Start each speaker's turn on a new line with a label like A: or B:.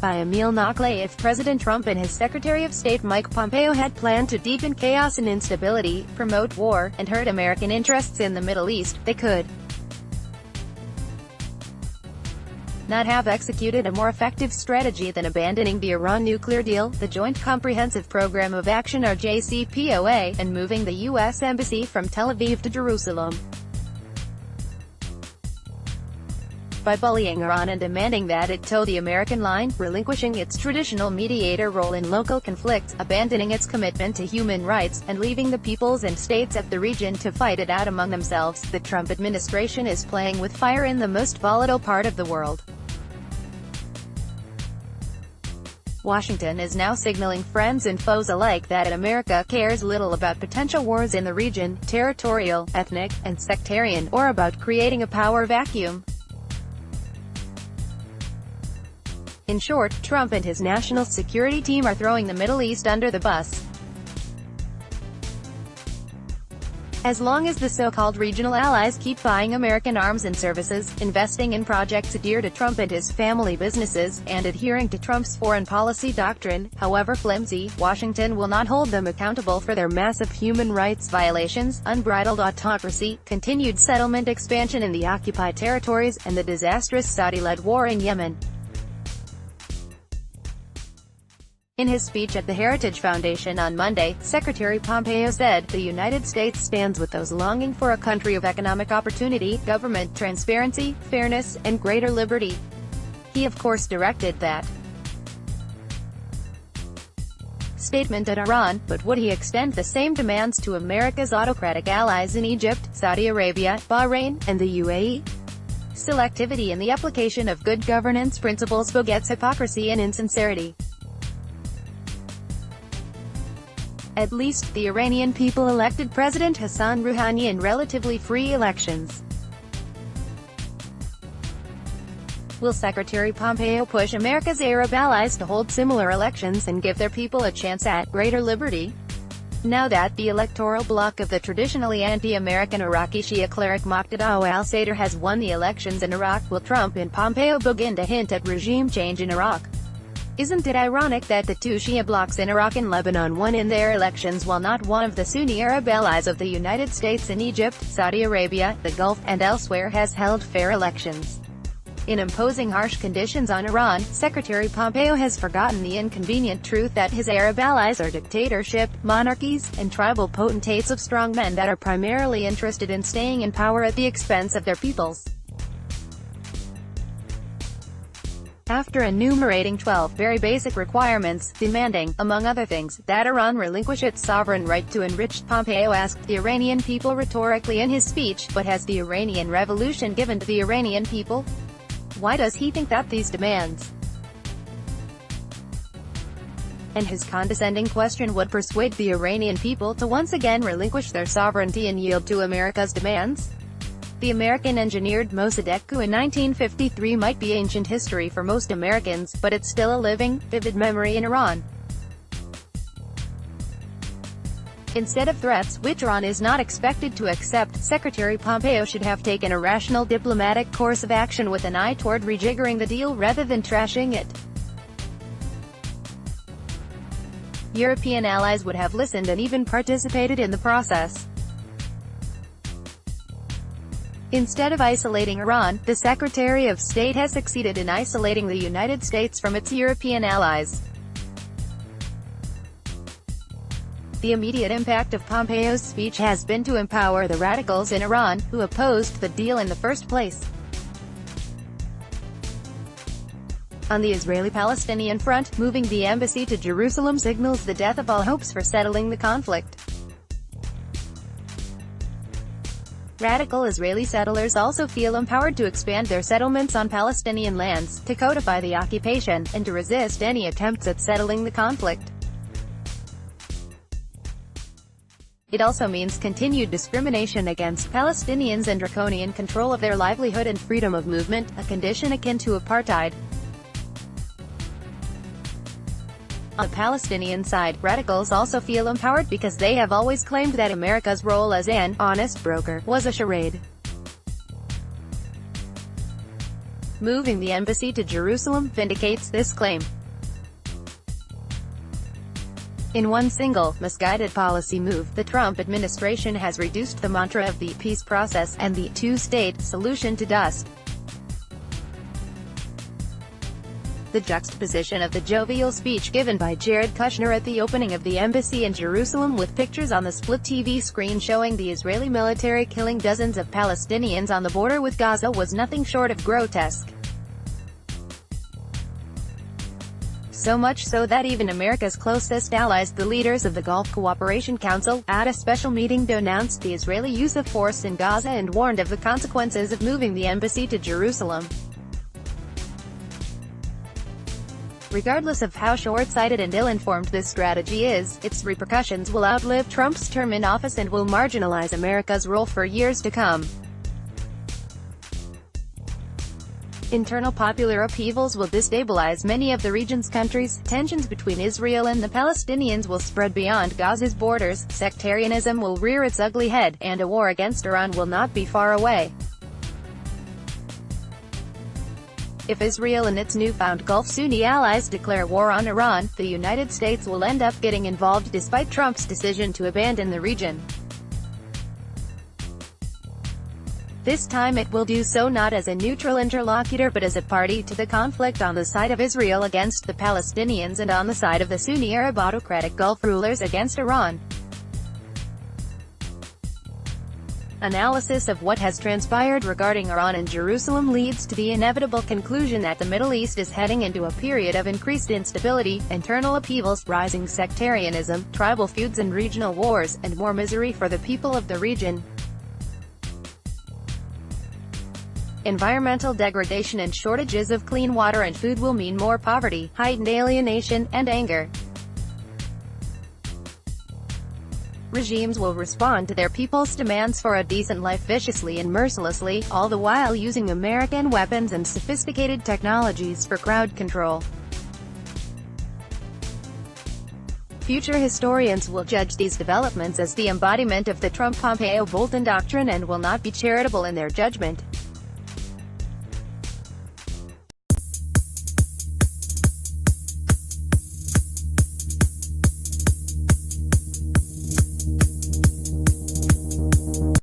A: by Emile Nakhleh. If President Trump and his Secretary of State Mike Pompeo had planned to deepen chaos and instability, promote war, and hurt American interests in the Middle East, they could not have executed a more effective strategy than abandoning the Iran nuclear deal, the Joint Comprehensive Program of Action or JCPOA, and moving the U.S. Embassy from Tel Aviv to Jerusalem. By bullying Iran and demanding that it toe the American line, relinquishing its traditional mediator role in local conflicts, abandoning its commitment to human rights, and leaving the peoples and states of the region to fight it out among themselves, the Trump administration is playing with fire in the most volatile part of the world. Washington is now signaling friends and foes alike that America cares little about potential wars in the region, territorial, ethnic, and sectarian, or about creating a power vacuum. In short, Trump and his national security team are throwing the Middle East under the bus. As long as the so-called regional allies keep buying American arms and services, investing in projects dear to Trump and his family businesses, and adhering to Trump's foreign policy doctrine, however flimsy, Washington will not hold them accountable for their massive human rights violations, unbridled autocracy, continued settlement expansion in the occupied territories, and the disastrous Saudi-led war in Yemen. In his speech at the Heritage Foundation on Monday, Secretary Pompeo said, "The United States stands with those longing for a country of economic opportunity, government transparency, fairness, and greater liberty." He of course directed that statement at Iran, but would he extend the same demands to America's autocratic allies in Egypt, Saudi Arabia, Bahrain, and the UAE? Selectivity in the application of good governance principles begets hypocrisy and insincerity. At least, the Iranian people elected President Hassan Rouhani in relatively free elections. Will Secretary Pompeo push America's Arab allies to hold similar elections and give their people a chance at greater liberty? Now that the electoral bloc of the traditionally anti-American Iraqi Shia cleric Muqtada al-Sadr has won the elections in Iraq, will Trump and Pompeo begin to hint at regime change in Iraq? Isn't it ironic that the two Shia blocs in Iraq and Lebanon won in their elections while not one of the Sunni Arab allies of the United States in Egypt, Saudi Arabia, the Gulf, and elsewhere has held fair elections? In imposing harsh conditions on Iran, Secretary Pompeo has forgotten the inconvenient truth that his Arab allies are dictatorship, monarchies, and tribal potentates of strongmen that are primarily interested in staying in power at the expense of their peoples. After enumerating 12 very basic requirements, demanding, among other things, that Iran relinquish its sovereign right to enrich, Pompeo asked the Iranian people rhetorically in his speech, "But has the Iranian Revolution given to the Iranian people? Why does he think that these demands and his condescending question would persuade the Iranian people to once again relinquish their sovereignty and yield to America's demands?" The American-engineered Mossadegh coup in 1953 might be ancient history for most Americans, but it's still a living, vivid memory in Iran. Instead of threats, which Iran is not expected to accept, Secretary Pompeo should have taken a rational diplomatic course of action with an eye toward rejiggering the deal rather than trashing it. European allies would have listened and even participated in the process. Instead of isolating Iran, the Secretary of State has succeeded in isolating the United States from its European allies. The immediate impact of Pompeo's speech has been to empower the radicals in Iran, who opposed the deal in the first place. On the Israeli-Palestinian front, moving the embassy to Jerusalem signals the death of all hopes for settling the conflict. Radical Israeli settlers also feel empowered to expand their settlements on Palestinian lands, to codify the occupation, and to resist any attempts at settling the conflict. It also means continued discrimination against Palestinians and draconian control of their livelihood and freedom of movement, a condition akin to apartheid. On the Palestinian side, radicals also feel empowered because they have always claimed that America's role as an honest broker was a charade. moving the embassy to Jerusalem vindicates this claim. In one single, misguided policy move, the Trump administration has reduced the mantra of the peace process and the two-state solution to dust. The juxtaposition of the jovial speech given by Jared Kushner at the opening of the embassy in Jerusalem with pictures on the split TV screen showing the Israeli military killing dozens of Palestinians on the border with Gaza was nothing short of grotesque. So much so that even America's closest allies, the leaders of the Gulf Cooperation Council, at a special meeting denounced the Israeli use of force in Gaza and warned of the consequences of moving the embassy to Jerusalem. Regardless of how short-sighted and ill-informed this strategy is, its repercussions will outlive Trump's term in office and will marginalize America's role for years to come. Internal popular upheavals will destabilize many of the region's countries, tensions between Israel and the Palestinians will spread beyond Gaza's borders, sectarianism will rear its ugly head, and a war against Iran will not be far away. If Israel and its newfound Gulf Sunni allies declare war on Iran, the United States will end up getting involved despite Trump's decision to abandon the region. This time it will do so not as a neutral interlocutor but as a party to the conflict on the side of Israel against the Palestinians and on the side of the Sunni Arab autocratic Gulf rulers against Iran. Analysis of what has transpired regarding Iran and Jerusalem leads to the inevitable conclusion that the Middle East is heading into a period of increased instability, internal upheavals, rising sectarianism, tribal feuds and regional wars, and more misery for the people of the region. Environmental degradation and shortages of clean water and food will mean more poverty, heightened alienation, and anger. Regimes will respond to their people's demands for a decent life viciously and mercilessly, all the while using American weapons and sophisticated technologies for crowd control. Future historians will judge these developments as the embodiment of the Trump-Pompeo-Bolton doctrine and will not be charitable in their judgment.